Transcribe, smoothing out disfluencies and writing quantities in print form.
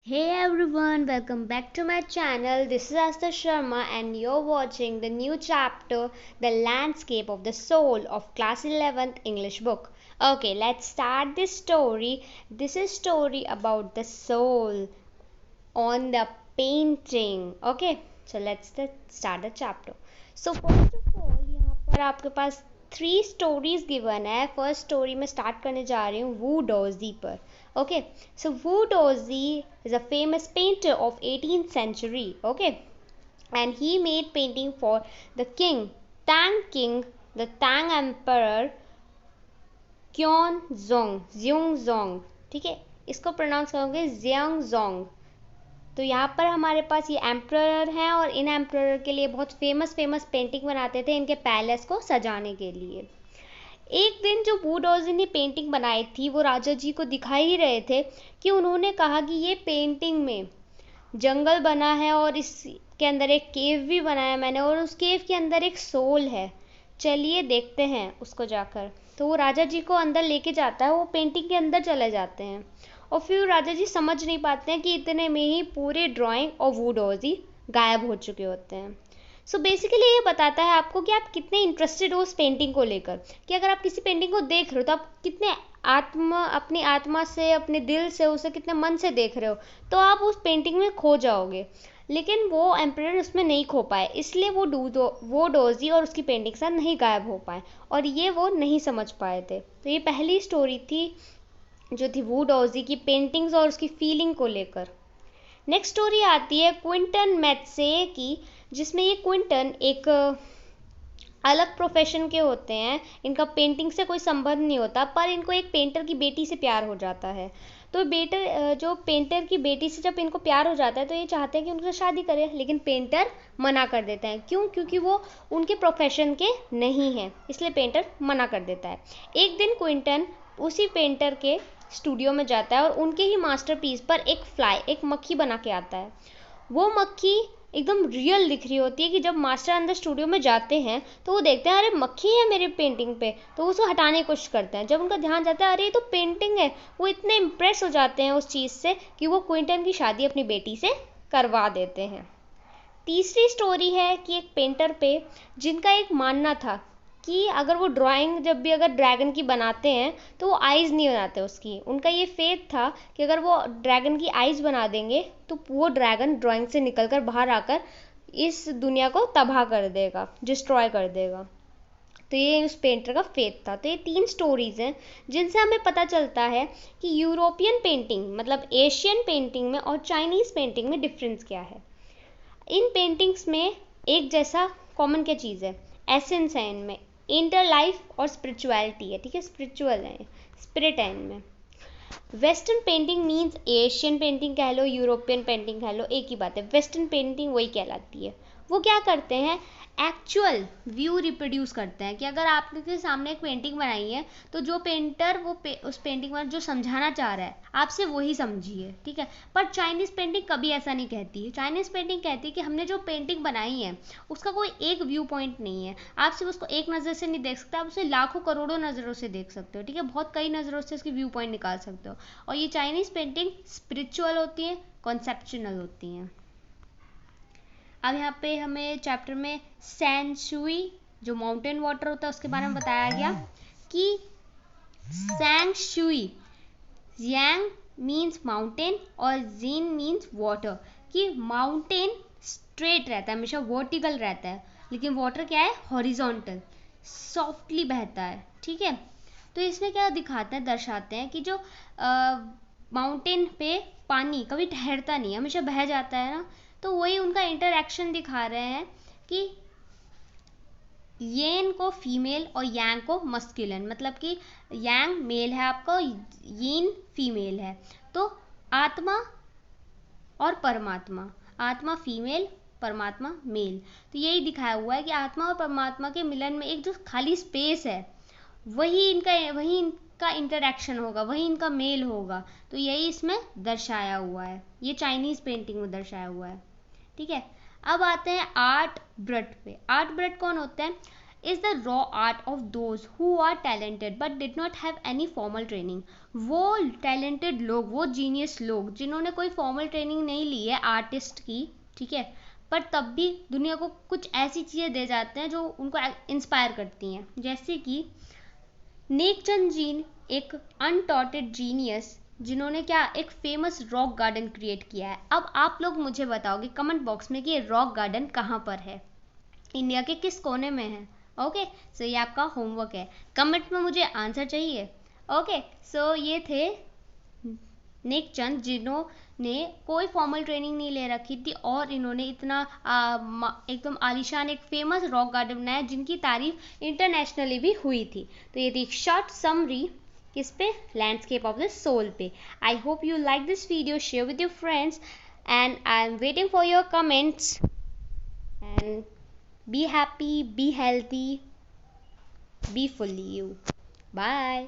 Hey everyone, welcome back to my channel. This is Asta Sharma and you're watching the new chapter, The Landscape of the Soul of Class 11th English book. Okay, let's start this story. This is story about the soul on the painting. Okay, so let's start the chapter. So first of all, यहाँ पर आपके पास 3 stories given है. First story मैं start करने जा रही हूँ Wu Dozi पर. Okay, so Wu Dozi is a famous painter of 18th century. Okay, and he made painting for the king, the Tang Emperor Xiongzong. ठीक है, इसको प्रोनाउंस करोगे Xiongzong. तो यहाँ पर हमारे पास ये एम्प्रर हैं और इन एम्प्रर के लिए बहुत फेमस पेंटिंग बनाते थे इनके पैलेस को सजाने के लिए. एक दिन जो वू डोजी ने पेंटिंग बनाई थी वो राजा जी को दिखा ही रहे थे कि उन्होंने कहा कि ये पेंटिंग में जंगल बना है और इसके अंदर एक केव भी बनाया मैंने और उस केव के अंदर एक सोल है. चलिए देखते हैं उसको जाकर. तो वो राजा जी को अंदर लेके जाता है. वो पेंटिंग के अंदर चले जाते हैं और फिर राजा जी समझ नहीं पाते हैं कि इतने में ही पूरे ड्राइंग और वू डोजी गायब हो चुके होते हैं. सो बेसिकली ये बताता है आपको कि आप कितने इंटरेस्टेड हो उस पेंटिंग को लेकर, कि अगर आप किसी पेंटिंग को देख रहे हो तो आप कितने अपनी आत्मा से, अपने दिल से, उसे कितने मन से देख रहे हो, तो आप उस पेंटिंग में खो जाओगे. लेकिन वो एम्परर उसमें नहीं खो पाए, इसलिए वो डोजी और उसकी पेंटिंग साथ नहीं गायब हो पाए और ये वो नहीं समझ पाए थे. तो ये पहली स्टोरी थी जो थी वू डोजी की पेंटिंग्स और उसकी फीलिंग को लेकर. नेक्स्ट स्टोरी आती है क्विंटन मैथ्से की, जिसमें ये क्विंटन एक अलग प्रोफेशन के होते हैं. इनका पेंटिंग से कोई संबंध नहीं होता, पर इनको एक पेंटर की बेटी से प्यार हो जाता है. तो जो पेंटर की बेटी से जब इनको प्यार हो जाता है तो ये चाहते हैं कि उनसे शादी करें, लेकिन पेंटर मना कर देता है. क्यों? क्योंकि वो उनके प्रोफेशन के नहीं हैं, इसलिए पेंटर मना कर देता है. एक दिन क्विंटन उसी पेंटर के स्टूडियो में जाता है और उनके ही मास्टरपीस पर एक मक्खी बना के आता है. वो मक्खी एकदम रियल दिख रही होती है कि जब मास्टर अंदर स्टूडियो में जाते हैं तो वो देखते हैं अरे मक्खी है मेरे पेंटिंग पे, तो वो उसको हटाने की कोशिश करते हैं. जब उनका ध्यान जाता है अरे ये तो पेंटिंग है, वो इतने इम्प्रेस हो जाते हैं उस चीज़ से कि वो क्विंटन की शादी अपनी बेटी से करवा देते हैं. तीसरी स्टोरी है कि एक पेंटर पे जिनका एक मानना था कि अगर वो ड्राइंग जब भी अगर ड्रैगन की बनाते हैं तो वो आइज़ नहीं बनाते उसकी. उनका ये फेथ था कि अगर वो ड्रैगन की आइज़ बना देंगे तो वो ड्रैगन ड्राइंग से निकलकर बाहर आकर इस दुनिया को तबाह कर देगा, डिस्ट्रॉय कर देगा. तो ये उस पेंटर का फेथ था. तो ये 3 स्टोरीज़ हैं जिनसे हमें पता चलता है कि यूरोपियन पेंटिंग मतलब एशियन पेंटिंग में और चाइनीज़ पेंटिंग में डिफरेंस क्या है. इन पेंटिंग्स में एक जैसा कॉमन क्या चीज़ है, एसेंस है इनमें, इंटर लाइफ और स्पिरिचुअलिटी है. ठीक है, स्पिरिचुअल है, स्पिरिट है इनमें. Western painting means Asian painting कह लो, यूरोपियन पेंटिंग कह लो, एक ही बात है. वेस्टर्न पेंटिंग वही कहलाती है. वो क्या करते हैं, एक्चुअल व्यू रिप्रोड्यूस करते हैं कि अगर आपके सामने एक पेंटिंग बनाई है तो जो पेंटर उस पेंटिंग में जो समझाना चाह रहा है आपसे वही समझिए. ठीक है, पर चाइनीज़ पेंटिंग कभी ऐसा नहीं कहती है. चाइनीज़ पेंटिंग कहती है कि हमने जो पेंटिंग बनाई है उसका कोई एक व्यू पॉइंट नहीं है. आप सिर्फ उसको एक नज़र से नहीं देख सकते, आप उसे लाखों करोड़ों नज़रों से देख सकते हो. ठीक है, बहुत कई नज़रों से उसकी व्यू पॉइंट निकाल सकते हो. और ये चाइनीज़ पेंटिंग स्पिरिचुअल होती हैं, कॉन्सेप्चुअल होती हैं. अब यहाँ पे हमें चैप्टर में सैन शुई जो माउंटेन वाटर होता है उसके बारे में बताया गया कि सैंग शुई, यांग मीन्स माउंटेन और जीन मीन्स वाटर, कि माउंटेन स्ट्रेट रहता है, हमेशा वर्टिकल रहता है, लेकिन वाटर क्या है, हॉरिजॉन्टल, सॉफ्टली बहता है. ठीक है, तो इसमें क्या दिखाते हैं, दर्शाते हैं कि जो माउंटेन पे पानी कभी ठहरता नहीं, हमेशा बह जाता है ना. तो वही उनका इंटरैक्शन दिखा रहे हैं कि येन को फीमेल और यांग को मस्कुलिन, मतलब कि यांग मेल है आपका, यीन फीमेल है. तो आत्मा और परमात्मा, आत्मा फीमेल, परमात्मा मेल. तो यही दिखाया हुआ है कि आत्मा और परमात्मा के मिलन में एक जो खाली स्पेस है वही इनका इंटरैक्शन होगा, वही इनका मेल होगा. तो यही इसमें दर्शाया हुआ है, ये चाइनीज़ पेंटिंग में दर्शाया हुआ है. ठीक है, अब आते हैं आर्ट ब्रट पे. आर्ट ब्रट कौन होते हैं, is the raw art of those who are talented but did not have any formal training. वो टैलेंटेड लोग, वो जीनियस लोग जिन्होंने कोई फॉर्मल ट्रेनिंग नहीं ली है आर्टिस्ट की, ठीक है, पर तब भी दुनिया को कुछ ऐसी चीज़ें दे जाते हैं जो उनको इंस्पायर करती हैं। जैसे कि नेकचंद जी, एक अनटॉटेड जीनियस, जिन्होंने क्या एक फेमस रॉक गार्डन क्रिएट किया है। अब आप लोग मुझे बताओगे कमेंट बॉक्स में कि ये रॉक गार्डन कहाँ पर है, इंडिया के किस कोने में है। ओके, सो ये आपका होमवर्क है, कमेंट में मुझे आंसर चाहिए। ओके, सो ये थे नेकचंद जिन्होंने कोई फॉर्मल ट्रेनिंग नहीं ले रखी थी और इन्होंने इतना एकदम आलीशान एक फेमस रॉक गार्डन बनाया जिनकी तारीफ इंटरनेशनली भी हुई थी। तो ये थी शॉर्ट समरी किस पे, लैंडस्केप ऑफ द सोल पे। I hope you like this video, share with your friends and I am waiting for your comments and be happy, be healthy, be fully you. Bye.